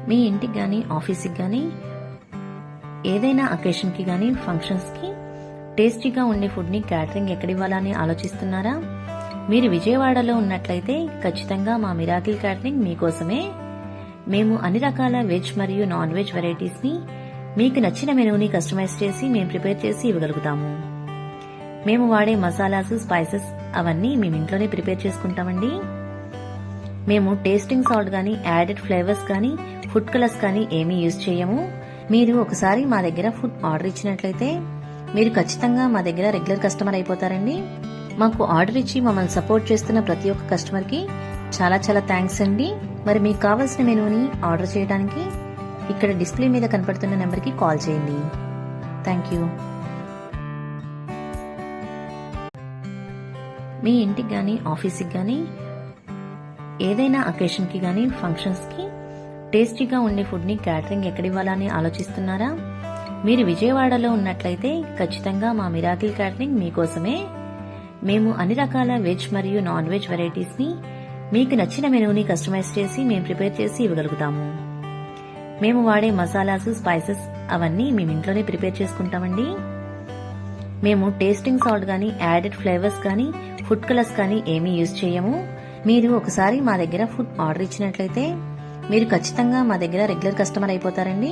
మీ ఇంటికి కానీ ఆఫీస్కి కానీ ఏదైనా అకేషన్కి కానీ ఫంక్షన్స్కి టేస్టీగా ఉండే ఫుడ్ని క్యాటరింగ్ ఎక్కడివ్వాలని ఆలోచిస్తున్నారా? మీరు విజయవాడలో ఉన్నట్లయితే ఖచ్చితంగా మా మిరాకిల్ క్యాటరింగ్ మీకోసమే. మేము అన్ని రకాల వెజ్ మరియు నాన్ వెజ్ వెరైటీస్ని మీకు నచ్చిన మెనూని కస్టమైజ్ చేసి మేము ప్రిపేర్ చేసి ఇవ్వగలుగుతాము. మేము వాడే మసాలాస్, స్పైసెస్ అవన్నీ మేము ఇంట్లోనే ప్రిపేర్ చేసుకుంటామండి. మేము టేస్టింగ్ సాల్ట్ కానీ యాడెడ్ ఫ్లేవర్స్ కానీ ఫుడ్ కలర్స్ కానీ ఏమీ యూజ్ చేయము. మీరు ఒకసారి మా దగ్గర ఫుడ్ ఆర్డర్ ఇచ్చినట్లయితే మీరు ఖచ్చితంగా మా దగ్గర రెగ్యులర్ కస్టమర్ అయిపోతారండి. మాకు ఆర్డర్ ఇచ్చి మమ్మల్ని సపోర్ట్ చేస్తున్న ప్రతి ఒక్క కస్టమర్కి చాలా చాలా థ్యాంక్స్ అండి. మరి మీకు కావాల్సిన మెనూని ఆర్డర్ చేయడానికి ఇక్కడ డిస్ప్లే మీద కనపడుతున్న నెంబర్కి కాల్ చేయండి. Thank you. మీ ఇంటికి కానీ ఆఫీస్కి కానీ ఏదైనా అకేషన్కి కానీ ఫంక్షన్స్కి టేస్టీగా ఉండే ఫుడ్ని క్యాటరింగ్ ఎక్కడివ్వాలని ఆలోచిస్తున్నారా? మీరు విజయవాడలో ఉన్నట్లయితే ఖచ్చితంగా మా మిరాకిల్ క్యాటరింగ్ మీకోసమే. మేము అన్ని రకాల వెజ్ మరియు నాన్ వెజ్ వెరైటీస్ని మీకు నచ్చిన మెనూని కస్టమైజ్ చేసి మేము ప్రిపేర్ చేసి ఇవ్వగలుగుతాము. మేము వాడే మసాలాస్, స్పైసెస్ అవన్నీ మేము ఇంట్లోనే ప్రిపేర్ చేసుకుంటామండి. మేము టేస్టింగ్ సాల్ట్ కానీ యాడెడ్ ఫ్లేవర్స్ కానీ ఫుడ్ కలర్స్ కానీ ఏమీ యూజ్ చేయము. మీరు ఒకసారి మా దగ్గర ఫుడ్ ఆర్డర్ ఇచ్చినట్లయితే మీరు ఖచ్చితంగా మా దగ్గర రెగ్యులర్ కస్టమర్ అయిపోతారండి.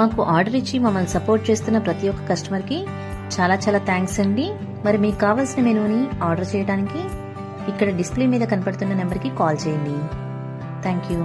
మాకు ఆర్డర్ ఇచ్చి మమ్మల్ని సపోర్ట్ చేస్తున్న ప్రతి ఒక్క కస్టమర్కి చాలా చాలా థ్యాంక్స్ అండి. మరి మీకు కావాల్సిన మెనూని ఆర్డర్ చేయడానికి ఇక్కడ డిస్ప్లే మీద కనపడుతున్న నెంబర్కి కాల్ చేయండి. Thank you.